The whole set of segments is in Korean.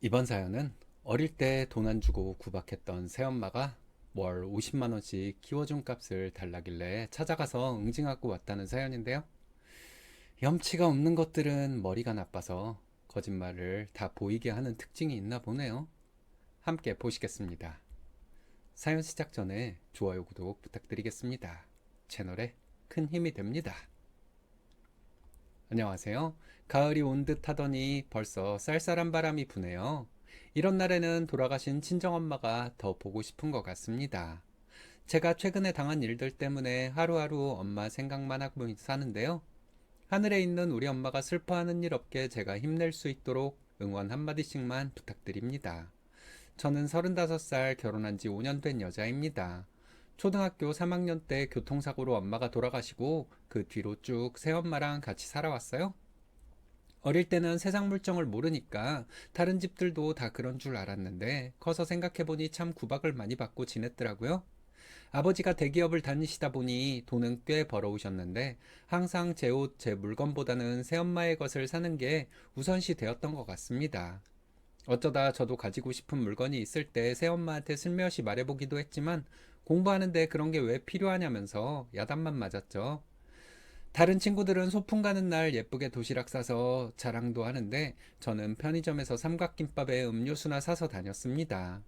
이번 사연은 어릴 때 돈 안 주고 구박했던 새엄마가 월 50만 원씩 키워준 값을 달라길래 찾아가서 응징하고 왔다는 사연인데요. 염치가 없는 것들은 머리가 나빠서 거짓말을 다 보이게 하는 특징이 있나 보네요. 함께 보시겠습니다. 사연 시작 전에 좋아요, 구독 부탁드리겠습니다. 채널에 큰 힘이 됩니다. 안녕하세요. 가을이 온 듯 하더니 벌써 쌀쌀한 바람이 부네요. 이런 날에는 돌아가신 친정엄마가 더 보고 싶은 것 같습니다. 제가 최근에 당한 일들 때문에 하루하루 엄마 생각만 하고 사는데요. 하늘에 있는 우리 엄마가 슬퍼하는 일 없게 제가 힘낼 수 있도록 응원 한마디씩만 부탁드립니다. 저는 35살 결혼한 지 5년 된 여자입니다. 초등학교 3학년 때 교통사고로 엄마가 돌아가시고 그 뒤로 쭉 새엄마랑 같이 살아왔어요. 어릴 때는 세상 물정을 모르니까 다른 집들도 다 그런 줄 알았는데 커서 생각해보니 참 구박을 많이 받고 지냈더라고요. 아버지가 대기업을 다니시다 보니 돈은 꽤 벌어오셨는데 항상 제 옷, 제 물건보다는 새엄마의 것을 사는 게 우선시 되었던 것 같습니다. 어쩌다 저도 가지고 싶은 물건이 있을 때 새엄마한테 슬며시 말해보기도 했지만 공부하는데 그런 게 왜 필요하냐면서 야단만 맞았죠. 다른 친구들은 소풍 가는 날 예쁘게 도시락 싸서 자랑도 하는데 저는 편의점에서 삼각김밥에 음료수나 사서 다녔습니다.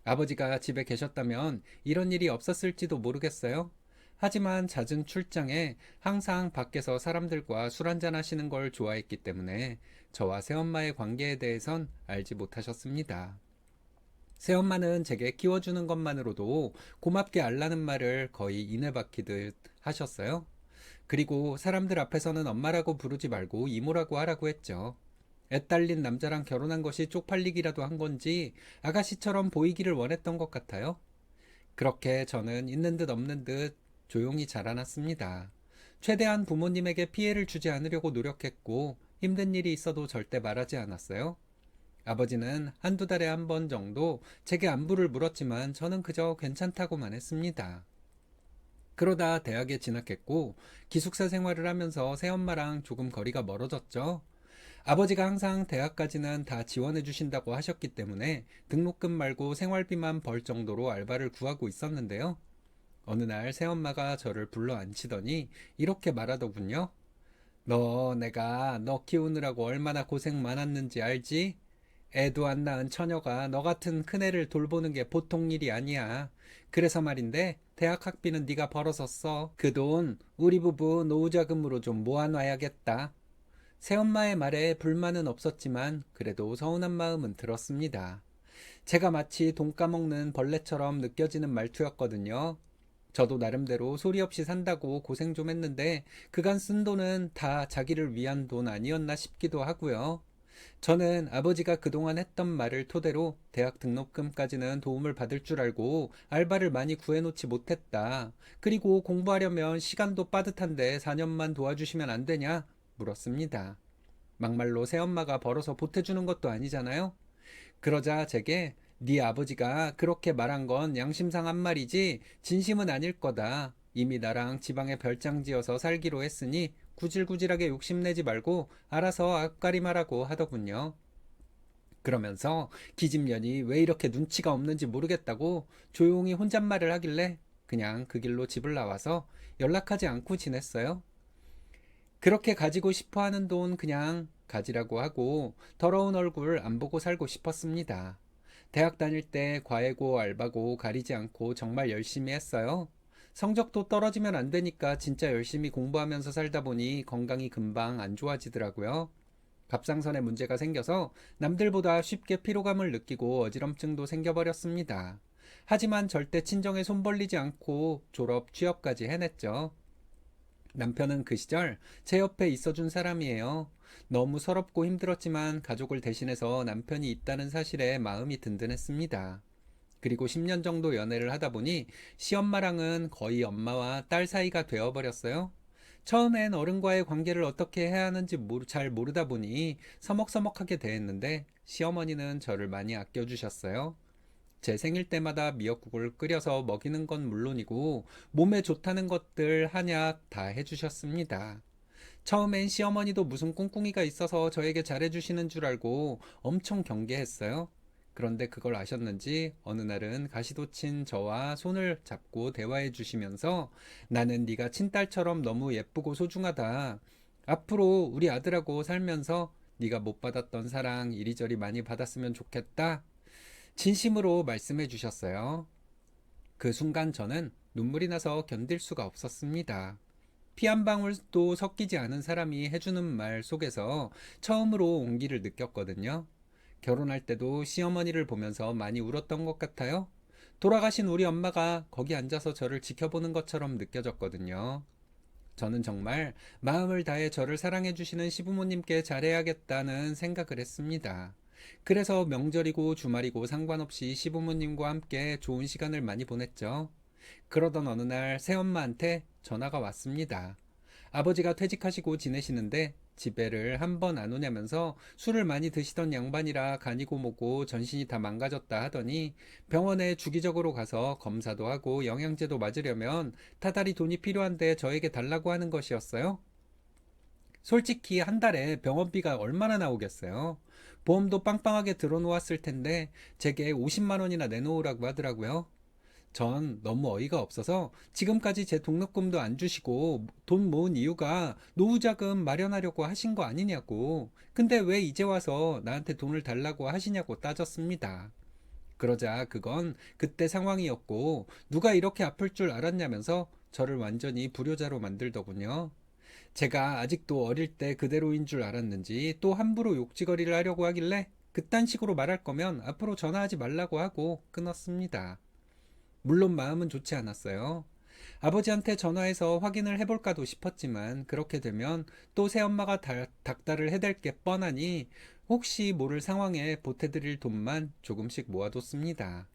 아버지가 집에 계셨다면 이런 일이 없었을지도 모르겠어요. 하지만 잦은 출장에 항상 밖에서 사람들과 술 한잔 하시는 걸 좋아했기 때문에 저와 새엄마의 관계에 대해선 알지 못하셨습니다. 새엄마는 제게 키워주는 것만으로도 고맙게 알라는 말을 거의 인내 박히듯 하셨어요. 그리고 사람들 앞에서는 엄마라고 부르지 말고 이모라고 하라고 했죠. 애 딸린 남자랑 결혼한 것이 쪽팔리기라도 한 건지 아가씨처럼 보이기를 원했던 것 같아요. 그렇게 저는 있는 듯 없는 듯 조용히 자라났습니다. 최대한 부모님에게 피해를 주지 않으려고 노력했고 힘든 일이 있어도 절대 말하지 않았어요. 아버지는 한두 달에 한 번 정도 제게 안부를 물었지만 저는 그저 괜찮다고만 했습니다. 그러다 대학에 진학했고 기숙사 생활을 하면서 새엄마랑 조금 거리가 멀어졌죠. 아버지가 항상 대학까지는 다 지원해 주신다고 하셨기 때문에 등록금 말고 생활비만 벌 정도로 알바를 구하고 있었는데요. 어느 날 새엄마가 저를 불러 앉히더니 이렇게 말하더군요. 내가 너 키우느라고 얼마나 고생 많았는지 알지? 애도 안 낳은 처녀가 너 같은 큰애를 돌보는 게 보통 일이 아니야. 그래서 말인데 대학 학비는 네가 벌어서 써. 그 돈 우리 부부 노후자금으로 좀 모아놔야겠다. 새엄마의 말에 불만은 없었지만 그래도 서운한 마음은 들었습니다. 제가 마치 돈 까먹는 벌레처럼 느껴지는 말투였거든요. 저도 나름대로 소리 없이 산다고 고생 좀 했는데 그간 쓴 돈은 다 자기를 위한 돈 아니었나 싶기도 하고요. 저는 아버지가 그동안 했던 말을 토대로 대학 등록금까지는 도움을 받을 줄 알고 알바를 많이 구해놓지 못했다. 그리고 공부하려면 시간도 빠듯한데 4년만 도와주시면 안 되냐? 물었습니다. 막말로 새엄마가 벌어서 보태주는 것도 아니잖아요? 그러자 제게 네 아버지가 그렇게 말한 건 양심상 한 말이지 진심은 아닐 거다. 이미 나랑 지방에 별장 지어서 살기로 했으니 구질구질하게 욕심내지 말고 알아서 앞가림하라고 하더군요. 그러면서 기집년이 왜 이렇게 눈치가 없는지 모르겠다고 조용히 혼잣말을 하길래 그냥 그 길로 집을 나와서 연락하지 않고 지냈어요. 그렇게 가지고 싶어 하는 돈 그냥 가지라고 하고 더러운 얼굴 안 보고 살고 싶었습니다. 대학 다닐 때 과외고 알바고 가리지 않고 정말 열심히 했어요. 성적도 떨어지면 안 되니까 진짜 열심히 공부하면서 살다 보니 건강이 금방 안 좋아지더라고요. 갑상선에 문제가 생겨서 남들보다 쉽게 피로감을 느끼고 어지럼증도 생겨버렸습니다. 하지만 절대 친정에 손 벌리지 않고 졸업, 취업까지 해냈죠. 남편은 그 시절 제 옆에 있어준 사람이에요. 너무 서럽고 힘들었지만 가족을 대신해서 남편이 있다는 사실에 마음이 든든했습니다. 그리고 10년 정도 연애를 하다 보니 시엄마랑은 거의 엄마와 딸 사이가 되어버렸어요. 처음엔 어른과의 관계를 어떻게 해야 하는지 잘 모르다 보니 서먹서먹하게 대했는데 시어머니는 저를 많이 아껴주셨어요. 제 생일 때마다 미역국을 끓여서 먹이는 건 물론이고 몸에 좋다는 것들 한약 다 해주셨습니다. 처음엔 시어머니도 무슨 꿍꿍이가 있어서 저에게 잘해주시는 줄 알고 엄청 경계했어요. 그런데 그걸 아셨는지 어느 날은 가시돋친 저와 손을 잡고 대화해 주시면서 나는 네가 친딸처럼 너무 예쁘고 소중하다. 앞으로 우리 아들하고 살면서 네가 못 받았던 사랑 이리저리 많이 받았으면 좋겠다. 진심으로 말씀해 주셨어요. 그 순간 저는 눈물이 나서 견딜 수가 없었습니다. 피 한 방울도 섞이지 않은 사람이 해주는 말 속에서 처음으로 온기를 느꼈거든요. 결혼할 때도 시어머니를 보면서 많이 울었던 것 같아요. 돌아가신 우리 엄마가 거기 앉아서 저를 지켜보는 것처럼 느껴졌거든요. 저는 정말 마음을 다해 저를 사랑해주시는 시부모님께 잘해야겠다는 생각을 했습니다. 그래서 명절이고 주말이고 상관없이 시부모님과 함께 좋은 시간을 많이 보냈죠. 그러던 어느 날 새엄마한테 전화가 왔습니다. 아버지가 퇴직하시고 지내시는데 집에를 한 번 안 오냐면서 술을 많이 드시던 양반이라 간이고 뭐고 전신이 다 망가졌다 하더니 병원에 주기적으로 가서 검사도 하고 영양제도 맞으려면 타다리 돈이 필요한데 저에게 달라고 하는 것이었어요. 솔직히 한 달에 병원비가 얼마나 나오겠어요? 보험도 빵빵하게 들어놓았을 텐데 제게 50만 원이나 내놓으라고 하더라고요. 전 너무 어이가 없어서 지금까지 제 등록금도 안 주시고 돈 모은 이유가 노후자금 마련하려고 하신 거 아니냐고. 근데 왜 이제 와서 나한테 돈을 달라고 하시냐고 따졌습니다. 그러자 그건 그때 상황이었고 누가 이렇게 아플 줄 알았냐면서 저를 완전히 불효자로 만들더군요. 제가 아직도 어릴 때 그대로인 줄 알았는지 또 함부로 욕지거리를 하려고 하길래 그딴 식으로 말할 거면 앞으로 전화하지 말라고 하고 끊었습니다. 물론 마음은 좋지 않았어요. 아버지한테 전화해서 확인을 해볼까도 싶었지만 그렇게 되면 또 새엄마가 닥달을 해댈 게 뻔하니 혹시 모를 상황에 보태드릴 돈만 조금씩 모아뒀습니다.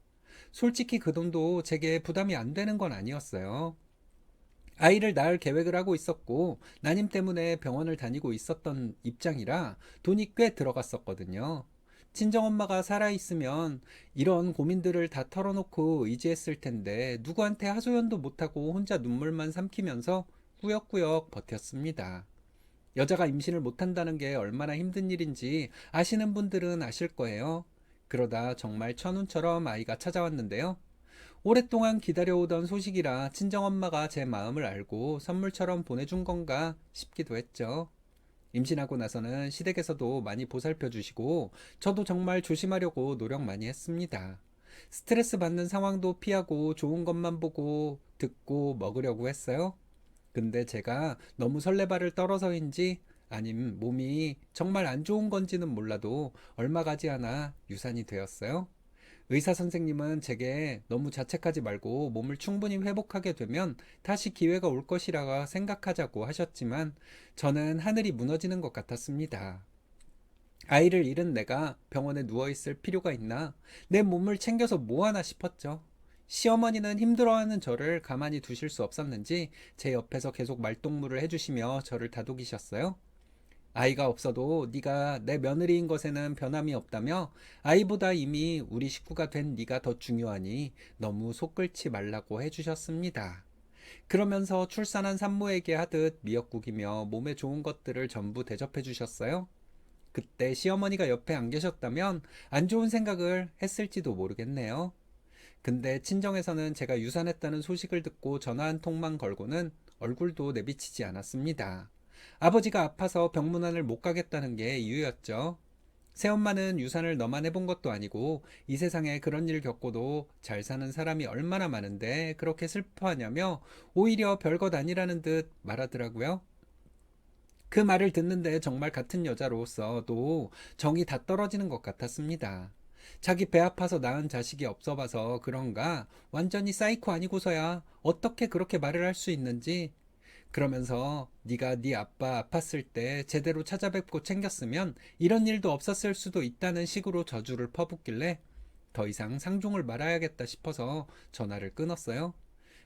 솔직히 그 돈도 제게 부담이 안 되는 건 아니었어요. 아이를 낳을 계획을 하고 있었고 난임 때문에 병원을 다니고 있었던 입장이라 돈이 꽤 들어갔었거든요. 친정엄마가 살아있으면 이런 고민들을 다 털어놓고 의지했을 텐데 누구한테 하소연도 못하고 혼자 눈물만 삼키면서 꾸역꾸역 버텼습니다. 여자가 임신을 못한다는 게 얼마나 힘든 일인지 아시는 분들은 아실 거예요. 그러다 정말 천운처럼 아이가 찾아왔는데요. 오랫동안 기다려오던 소식이라 친정엄마가 제 마음을 알고 선물처럼 보내준 건가 싶기도 했죠. 임신하고 나서는 시댁에서도 많이 보살펴 주시고 저도 정말 조심하려고 노력 많이 했습니다. 스트레스 받는 상황도 피하고 좋은 것만 보고 듣고 먹으려고 했어요. 근데 제가 너무 설레발을 떨어서인지 아님 몸이 정말 안 좋은 건지는 몰라도 얼마 가지 않아 유산이 되었어요. 의사 선생님은 제게 너무 자책하지 말고 몸을 충분히 회복하게 되면 다시 기회가 올 것이라 생각하자고 하셨지만 저는 하늘이 무너지는 것 같았습니다. 아이를 잃은 내가 병원에 누워있을 필요가 있나? 내 몸을 챙겨서 뭐하나 싶었죠. 시어머니는 힘들어하는 저를 가만히 두실 수 없었는지 제 옆에서 계속 말동무를 해주시며 저를 다독이셨어요. 아이가 없어도 네가 내 며느리인 것에는 변함이 없다며 아이보다 이미 우리 식구가 된 네가 더 중요하니 너무 속 끓지 말라고 해주셨습니다. 그러면서 출산한 산모에게 하듯 미역국이며 몸에 좋은 것들을 전부 대접해 주셨어요. 그때 시어머니가 옆에 안 계셨다면 안 좋은 생각을 했을지도 모르겠네요. 근데 친정에서는 제가 유산했다는 소식을 듣고 전화 한 통만 걸고는 얼굴도 내비치지 않았습니다. 아버지가 아파서 병문안을 못 가겠다는 게 이유였죠. 새엄마는 유산을 너만 해본 것도 아니고 이 세상에 그런 일 겪고도 잘 사는 사람이 얼마나 많은데 그렇게 슬퍼하냐며 오히려 별것 아니라는 듯 말하더라고요. 그 말을 듣는데 정말 같은 여자로서도 정이 다 떨어지는 것 같았습니다. 자기 배 아파서 낳은 자식이 없어 봐서 그런가 완전히 사이코 아니고서야 어떻게 그렇게 말을 할 수 있는지 그러면서 네가 네 아빠 아팠을 때 제대로 찾아뵙고 챙겼으면 이런 일도 없었을 수도 있다는 식으로 저주를 퍼붓길래 더 이상 상종을 말아야겠다 싶어서 전화를 끊었어요.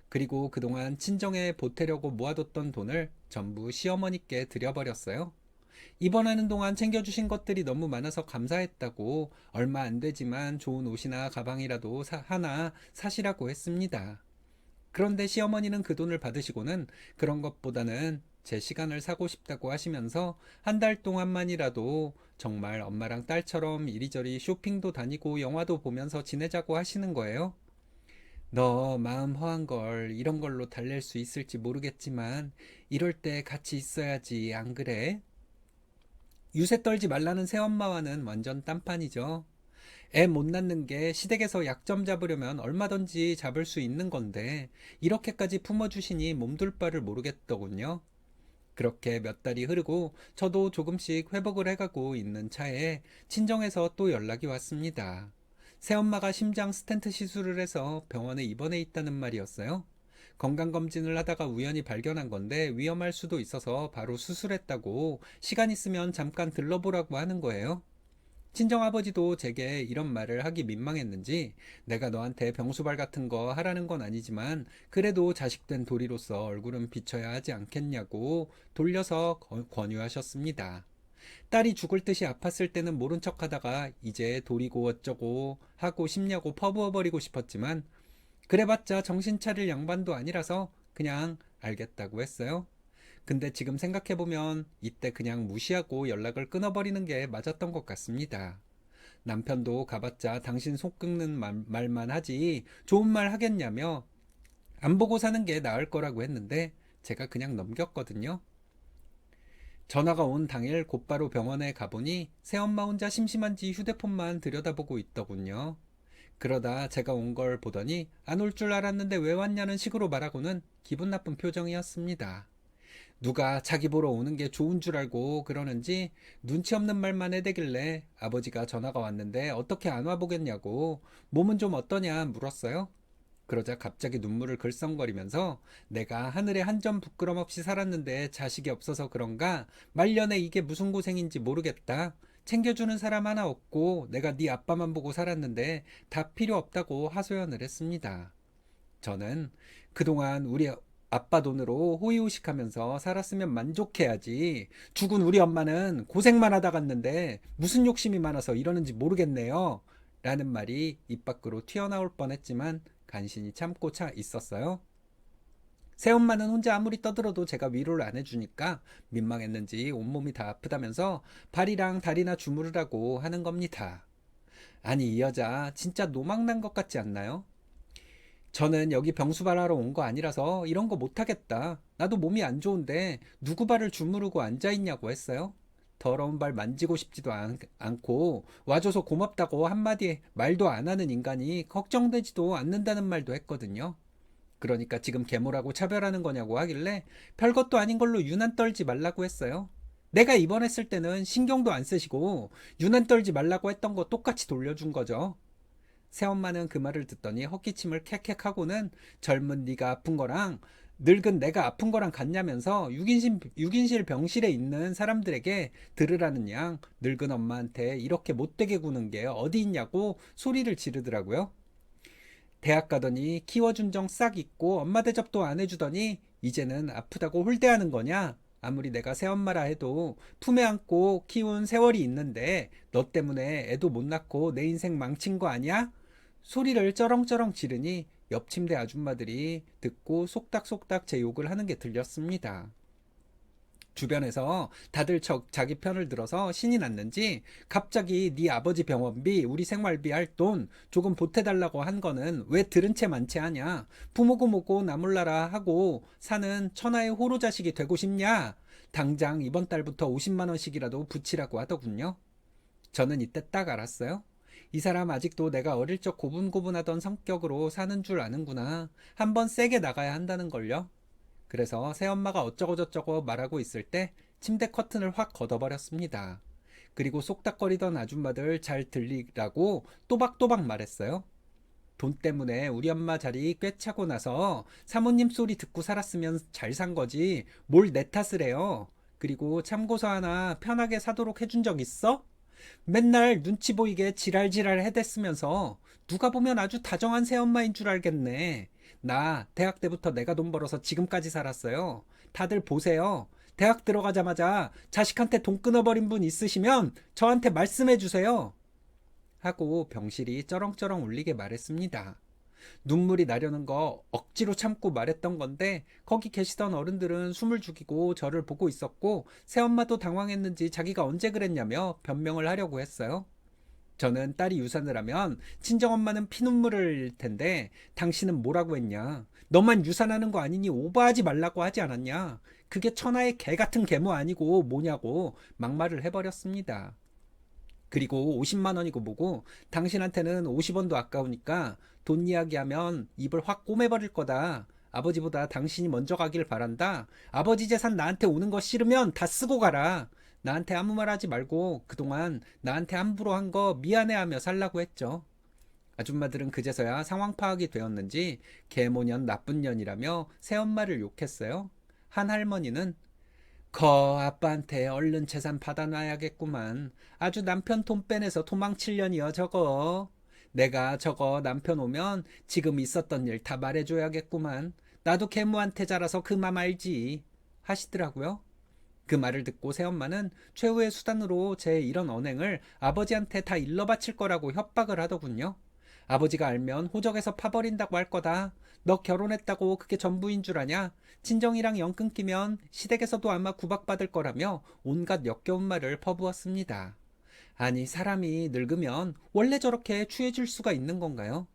그리고 그동안 친정에 보태려고 모아뒀던 돈을 전부 시어머니께 드려버렸어요. 입원하는 동안 챙겨주신 것들이 너무 많아서 감사했다고 얼마 안 되지만 좋은 옷이나 가방이라도 하나 사시라고 했습니다. 그런데 시어머니는 그 돈을 받으시고는 그런 것보다는 제 시간을 사고 싶다고 하시면서 한 달 동안만이라도 정말 엄마랑 딸처럼 이리저리 쇼핑도 다니고 영화도 보면서 지내자고 하시는 거예요. 너 마음 허한 걸 이런 걸로 달랠 수 있을지 모르겠지만 이럴 때 같이 있어야지, 안 그래? 유세 떨지 말라는 새엄마와는 완전 딴판이죠. 애 못 낳는 게 시댁에서 약점 잡으려면 얼마든지 잡을 수 있는 건데 이렇게까지 품어주시니 몸둘 바를 모르겠더군요. 그렇게 몇 달이 흐르고 저도 조금씩 회복을 해가고 있는 차에 친정에서 또 연락이 왔습니다. 새엄마가 심장 스텐트 시술을 해서 병원에 입원해 있다는 말이었어요. 건강검진을 하다가 우연히 발견한 건데 위험할 수도 있어서 바로 수술했다고 시간 있으면 잠깐 들러보라고 하는 거예요. 친정아버지도 제게 이런 말을 하기 민망했는지 내가 너한테 병수발 같은 거 하라는 건 아니지만 그래도 자식된 도리로서 얼굴은 비춰야 하지 않겠냐고 돌려서 권유하셨습니다. 딸이 죽을 듯이 아팠을 때는 모른 척 하다가 이제 도리고 어쩌고 하고 싶냐고 퍼부어버리고 싶었지만 그래봤자 정신 차릴 양반도 아니라서 그냥 알겠다고 했어요. 근데 지금 생각해보면 이때 그냥 무시하고 연락을 끊어버리는 게 맞았던 것 같습니다. 남편도 가봤자 당신 속 긁는 말만 하지 좋은 말 하겠냐며 안 보고 사는 게 나을 거라고 했는데 제가 그냥 넘겼거든요. 전화가 온 당일 곧바로 병원에 가보니 새엄마 혼자 심심한지 휴대폰만 들여다보고 있더군요. 그러다 제가 온 걸 보더니 안 올 줄 알았는데 왜 왔냐는 식으로 말하고는 기분 나쁜 표정이었습니다. 누가 자기 보러 오는 게 좋은 줄 알고 그러는지 눈치 없는 말만 해대길래 아버지가 전화가 왔는데 어떻게 안 와보겠냐고 몸은 좀 어떠냐 물었어요. 그러자 갑자기 눈물을 글썽거리면서 내가 하늘에 한 점 부끄럼 없이 살았는데 자식이 없어서 그런가 말년에 이게 무슨 고생인지 모르겠다. 챙겨주는 사람 하나 없고 내가 네 아빠만 보고 살았는데 다 필요 없다고 하소연을 했습니다. 저는 그동안 우리 아빠 돈으로 호의호식하면서 살았으면 만족해야지. 죽은 우리 엄마는 고생만 하다 갔는데 무슨 욕심이 많아서 이러는지 모르겠네요. 라는 말이 입 밖으로 튀어나올 뻔했지만 간신히 참고 있었어요. 새엄마는 혼자 아무리 떠들어도 제가 위로를 안 해주니까 민망했는지 온몸이 다 아프다면서 발이랑 다리나 주무르라고 하는 겁니다. 아니, 이 여자 진짜 노망난 것 같지 않나요? 저는 여기 병수발하러 온 거 아니라서 이런 거 못하겠다. 나도 몸이 안 좋은데 누구 발을 주무르고 앉아있냐고 했어요. 더러운 발 만지고 싶지도 않고 와줘서 고맙다고 한마디 말도 안 하는 인간이 걱정되지도 않는다는 말도 했거든요. 그러니까 지금 계모라고 차별하는 거냐고 하길래 별것도 아닌 걸로 유난 떨지 말라고 했어요. 내가 입원했을 때는 신경도 안 쓰시고 유난 떨지 말라고 했던 거 똑같이 돌려준 거죠. 새엄마는 그 말을 듣더니 헛기침을 캑캑하고는 젊은 네가 아픈 거랑 늙은 내가 아픈 거랑 같냐면서 6인실 병실에 있는 사람들에게 들으라는 양 늙은 엄마한테 이렇게 못되게 구는 게 어디 있냐고 소리를 지르더라고요. 대학 가더니 키워준 정 싹 잊고 엄마 대접도 안 해주더니 이제는 아프다고 홀대하는 거냐? 아무리 내가 새엄마라 해도 품에 안고 키운 세월이 있는데 너 때문에 애도 못 낳고 내 인생 망친 거 아니야? 소리를 쩌렁쩌렁 지르니 옆 침대 아줌마들이 듣고 속닥속닥 제 욕을 하는 게 들렸습니다. 주변에서 다들 자기 편을 들어서 신이 났는지 갑자기 네 아버지 병원비 우리 생활비 할 돈 조금 보태달라고 한 거는 왜 들은 채 만채 하냐. 부모고 뭐고 나몰라라 하고 사는 천하의 호로 자식이 되고 싶냐. 당장 이번 달부터 50만 원씩이라도 붙이라고 하더군요. 저는 이때 딱 알았어요. 이 사람 아직도 내가 어릴 적 고분고분하던 성격으로 사는 줄 아는구나. 한번 세게 나가야 한다는 걸요. 그래서 새엄마가 어쩌고저쩌고 말하고 있을 때 침대 커튼을 확 걷어버렸습니다. 그리고 쏙닥거리던 아줌마들 잘 들리라고 또박또박 말했어요. 돈 때문에 우리 엄마 자리 꿰차고 나서 사모님 소리 듣고 살았으면 잘 산 거지 뭘 내 탓을 해요. 그리고 참고서 하나 편하게 사도록 해준 적 있어? 맨날 눈치 보이게 지랄지랄 해댔으면서 누가 보면 아주 다정한 새엄마인 줄 알겠네. 나 대학 때부터 내가 돈 벌어서 지금까지 살았어요. 다들 보세요. 대학 들어가자마자 자식한테 돈 끊어버린 분 있으시면 저한테 말씀해 주세요. 하고 병실이 쩌렁쩌렁 울리게 말했습니다. 눈물이 나려는 거 억지로 참고 말했던 건데 거기 계시던 어른들은 숨을 죽이고 저를 보고 있었고 새엄마도 당황했는지 자기가 언제 그랬냐며 변명을 하려고 했어요. 저는 딸이 유산을 하면 친정엄마는 피눈물을 흘릴 텐데 당신은 뭐라고 했냐? 너만 유산하는 거 아니니 오버하지 말라고 하지 않았냐? 그게 천하의 개 같은 계모 아니고 뭐냐고 막말을 해버렸습니다. 그리고 50만 원이고 뭐고 당신한테는 50원도 아까우니까 돈 이야기하면 입을 확 꼬매버릴 거다. 아버지보다 당신이 먼저 가길 바란다. 아버지 재산 나한테 오는 거 싫으면 다 쓰고 가라. 나한테 아무 말 하지 말고 그동안 나한테 함부로 한 거 미안해하며 살라고 했죠. 아줌마들은 그제서야 상황 파악이 되었는지 개모년 나쁜 년이라며 새엄마를 욕했어요. 한 할머니는 아빠한테 얼른 재산 받아놔야겠구만. 아주 남편 돈 빼내서 도망칠년이여 저거. 내가 저거 남편 오면 지금 있었던 일 다 말해줘야겠구만. 나도 계모한테 자라서 그맘 알지. 하시더라고요. 그 말을 듣고 새엄마는 최후의 수단으로 제 이런 언행을 아버지한테 다 일러바칠 거라고 협박을 하더군요. 아버지가 알면 호적에서 파버린다고 할 거다. 너 결혼했다고 그게 전부인 줄 아냐? 친정이랑 연 끊기면 시댁에서도 아마 구박받을 거라며 온갖 역겨운 말을 퍼부었습니다. 아니, 사람이 늙으면 원래 저렇게 추해질 수가 있는 건가요?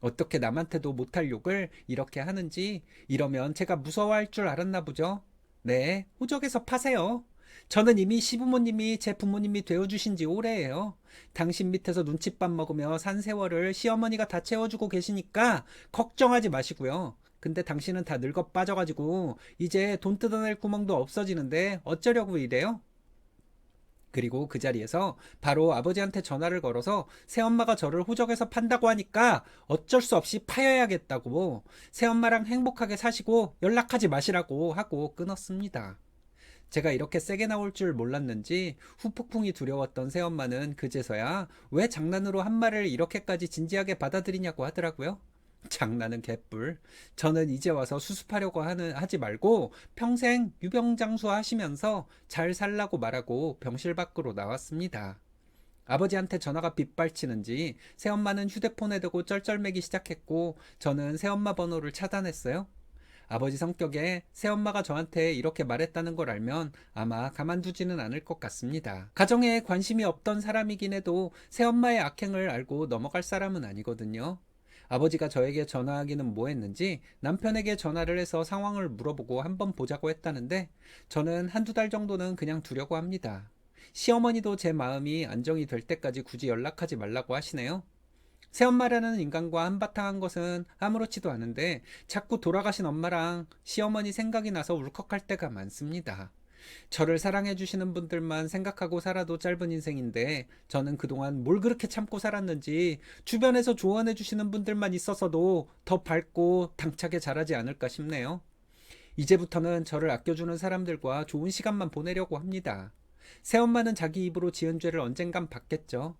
어떻게 남한테도 못할 욕을 이렇게 하는지 이러면 제가 무서워할 줄 알았나 보죠? 네, 호적에서 파세요. 저는 이미 시부모님이 제 부모님이 되어주신 지 오래예요. 당신 밑에서 눈칫밥 먹으며 산 세월을 시어머니가 다 채워주고 계시니까 걱정하지 마시고요. 근데 당신은 다 늙어 빠져가지고 이제 돈 뜯어낼 구멍도 없어지는데 어쩌려고 이래요? 그리고 그 자리에서 바로 아버지한테 전화를 걸어서 새엄마가 저를 호적에서 판다고 하니까 어쩔 수 없이 파여야겠다고 새엄마랑 행복하게 사시고 연락하지 마시라고 하고 끊었습니다. 제가 이렇게 세게 나올 줄 몰랐는지 후폭풍이 두려웠던 새엄마는 그제서야 왜 장난으로 한 말을 이렇게까지 진지하게 받아들이냐고 하더라고요. 장난은 개뿔. 저는 이제 와서 수습하려고 하지 말고 평생 유병장수 하시면서 잘 살라고 말하고 병실 밖으로 나왔습니다. 아버지한테 전화가 빗발치는지 새엄마는 휴대폰에 대고 쩔쩔매기 시작했고 저는 새엄마 번호를 차단했어요. 아버지 성격에 새엄마가 저한테 이렇게 말했다는 걸 알면 아마 가만두지는 않을 것 같습니다. 가정에 관심이 없던 사람이긴 해도 새엄마의 악행을 알고 넘어갈 사람은 아니거든요. 아버지가 저에게 전화하기는 뭐 했는지 남편에게 전화를 해서 상황을 물어보고 한번 보자고 했다는데 저는 한두 달 정도는 그냥 두려고 합니다. 시어머니도 제 마음이 안정이 될 때까지 굳이 연락하지 말라고 하시네요. 새엄마라는 인간과 한바탕 한 것은 아무렇지도 않은데 자꾸 돌아가신 엄마랑 시어머니 생각이 나서 울컥할 때가 많습니다. 저를 사랑해주시는 분들만 생각하고 살아도 짧은 인생인데 저는 그동안 뭘 그렇게 참고 살았는지 주변에서 조언해주시는 분들만 있어서도 더 밝고 당차게 자라지 않을까 싶네요. 이제부터는 저를 아껴주는 사람들과 좋은 시간만 보내려고 합니다. 새엄마는 자기 입으로 지은 죄를 언젠간 받겠죠.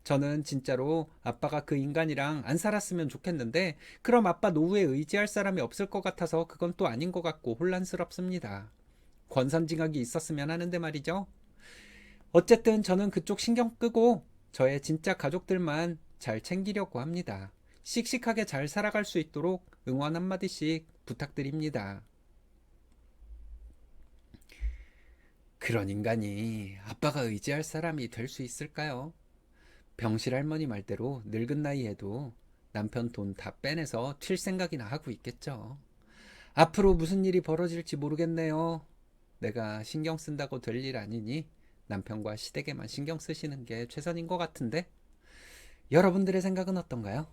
저는 진짜로 아빠가 그 인간이랑 안 살았으면 좋겠는데 그럼 아빠 노후에 의지할 사람이 없을 것 같아서 그건 또 아닌 것 같고 혼란스럽습니다. 권선징악이 있었으면 하는데 말이죠. 어쨌든 저는 그쪽 신경 끄고 저의 진짜 가족들만 잘 챙기려고 합니다. 씩씩하게 잘 살아갈 수 있도록 응원 한마디씩 부탁드립니다. 그런 인간이 아빠가 의지할 사람이 될 수 있을까요? 병실 할머니 말대로 늙은 나이에도 남편 돈 다 빼내서 튈 생각이나 하고 있겠죠. 앞으로 무슨 일이 벌어질지 모르겠네요. 내가 신경 쓴다고 될 일 아니니 남편과 시댁에만 신경 쓰시는 게 최선인 것 같은데 여러분들의 생각은 어떤가요?